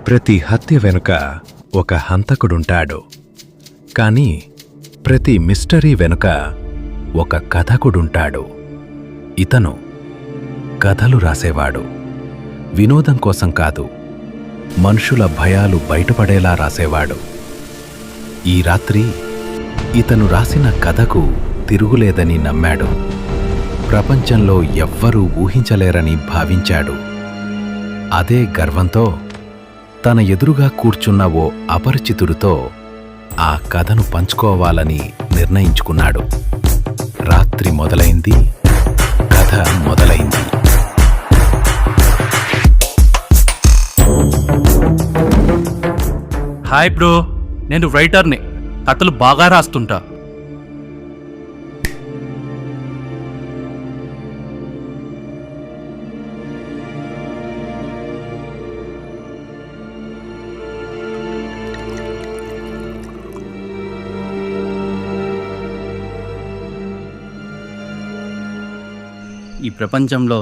ప్రతి హత్య వెనుక ఒక హంతకుడుంటాడు. కాని ప్రతి మిస్టరీ వెనుక ఒక కథకుడుంటాడు. ఇతను కథలు రాసేవాడు. వినోదం కోసం కాదు, మనుషుల భయాలు బయటపడేలా రాసేవాడు. ఈ రాత్రి ఇతను రాసిన కథకు తిరుగులేదని నమ్మాడు. ప్రపంచంలో ఎవ్వరూ ఊహించలేరని భావించాడు. అదే గర్వంతో తన ఎదురుగా కూర్చున్న ఓ అపరిచితుడితో ఆ కథను పంచుకోవాలని నిర్ణయించుకున్నాడు. రాత్రి మొదలైంది, కథ మొదలైంది. హాయ్ బ్రో, నేను రైటర్ని. కథలు బాగా రాస్తుంటా. ఈ ప్రపంచంలో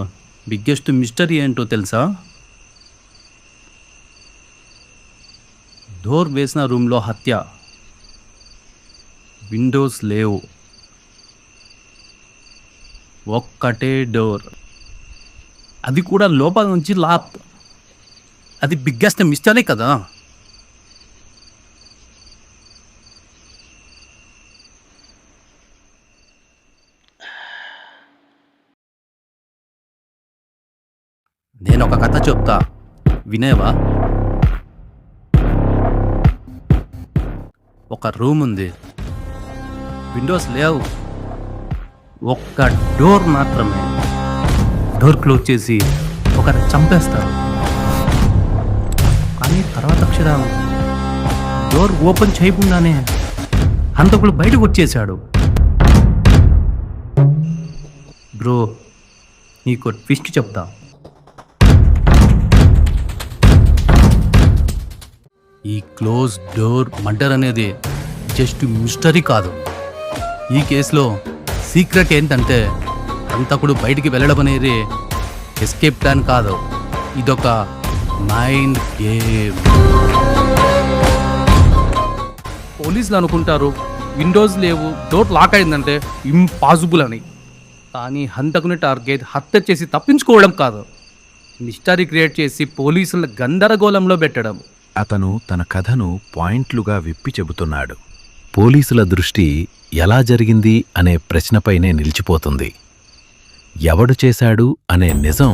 బిగ్గెస్ట్ మిస్టరీ ఏంటో తెలుసా? డోర్ వేసిన రూమ్లో హత్య, విండోస్ లేవు, ఒక్కటే డోర్, అది కూడా లోపల నుంచి లాక్. అది బిగ్గెస్ట్ మిస్టరీ కదా. నేను ఒక కథ చెప్తా, వినేవా? ఒక రూమ్ ఉంది, విండోస్ లేవు, ఒక్క డోర్ మాత్రమే. డోర్ క్లోజ్ చేసి ఒకరిని చంపేస్తారు. కానీ తర్వాత అక్షరం డోర్ ఓపెన్ చేయకుండానే హంతకుడు బయటకు వచ్చేసాడు. బ్రో, నీకు ట్విస్ట్ చెప్తా. ఈ క్లోజ్ డోర్ మర్డర్ అనేది జస్ట్ మిస్టరీ కాదు. ఈ కేసులో సీక్రెట్ ఏంటంటే హంతకుడు బయటికి వెళ్ళడం అనేది ఎస్కేప్ ప్లాన్ కాదు, ఇదొక మైండ్ గేమ్. పోలీసులు అనుకుంటారు విండోస్ లేవు, డోర్ లాక్ అయిందంటే ఇంపాసిబుల్ అని. కానీ హంతకుని టార్గెట్ హత్య చేసి తప్పించుకోవడం కాదు, మిస్టరీ క్రియేట్ చేసి పోలీసుల గందరగోళంలో పెట్టడం. అతను తన కథను పాయింట్లుగా విప్పి చెబుతున్నాడు. పోలీసుల దృష్టి ఎలా జరిగింది అనే ప్రశ్నపైనే నిలిచిపోతుంది. ఎవడు చేశాడు అనే నిజం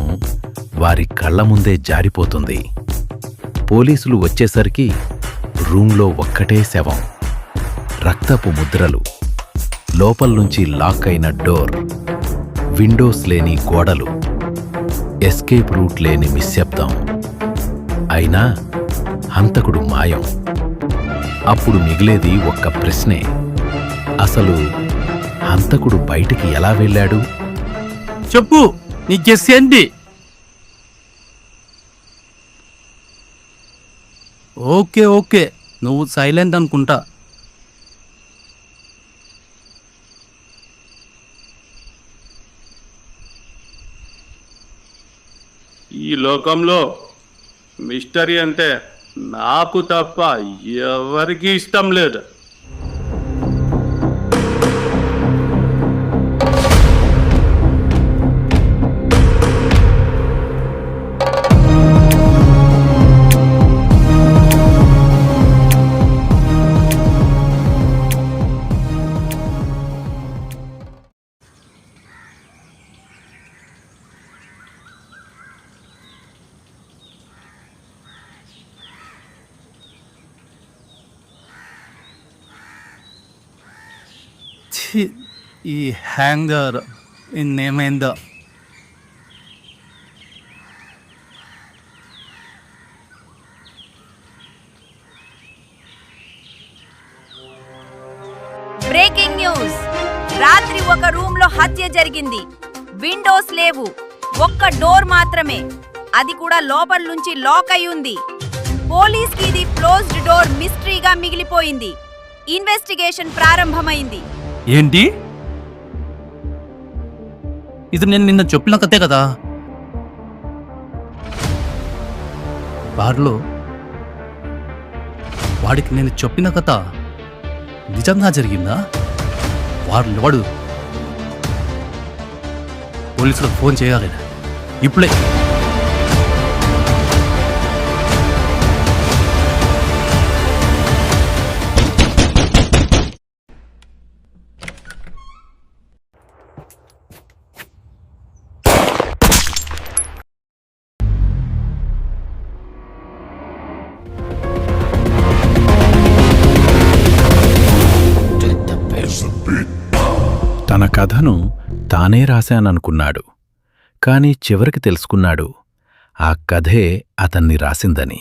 వారి కళ్ల ముందే జారిపోతుంది. పోలీసులు వచ్చేసరికి రూంలో ఒక్కటే శవం, రక్తపు ముద్రలు, లోపల్నుంచి లాక్ అయిన డోర్, విండోస్ లేని గోడలు, ఎస్కేప్ రూట్ లేని నిశ్శబ్దం. అయినా హంతకుడు మాయం. అప్పుడు మిగిలేది ఒక్క ప్రశ్నే, అసలు హంతకుడు బయటికి ఎలా వెళ్ళాడు? చెప్పు, నీ గెస్ ఏంటి? ఓకే ఓకే, నువ్వు సైలెంట్ అనుకుంటా. ఈ లోకంలో మిస్టరీ అంటే నాకు తప్ప ఎవరికి ఇష్టం లేదు. ఈ హ్యాంగర్ ఏమైందో? Breaking news! రాత్రి ఒక రూమ్ లో హత్య జరిగింది. విండోస్ లేవు, ఒక్క డోర్ మాత్రమే, అది కూడా లోపల నుంచి లాక్ అయి ఉంది. పోలీస్ కి ఇది క్లోజ్డ్ డోర్ మిస్టరీగా మిగిలిపోయింది. ఇన్వెస్టిగేషన్ ప్రారంభమైంది. ఏంటి? ఇది నేను నిన్న చెప్పిన కథే కదా. బార్లో వాడికి నేను చెప్పిన కథ నిజంగా జరిగిందా? వాడు పోలీసులకు ఫోన్ చేయాలి ఇప్పుడే. తన కథను తానే రాశాననుకున్నాడు. కాని చివరికి తెలుసుకున్నాడు ఆ కథే అతన్ని రాసిందని.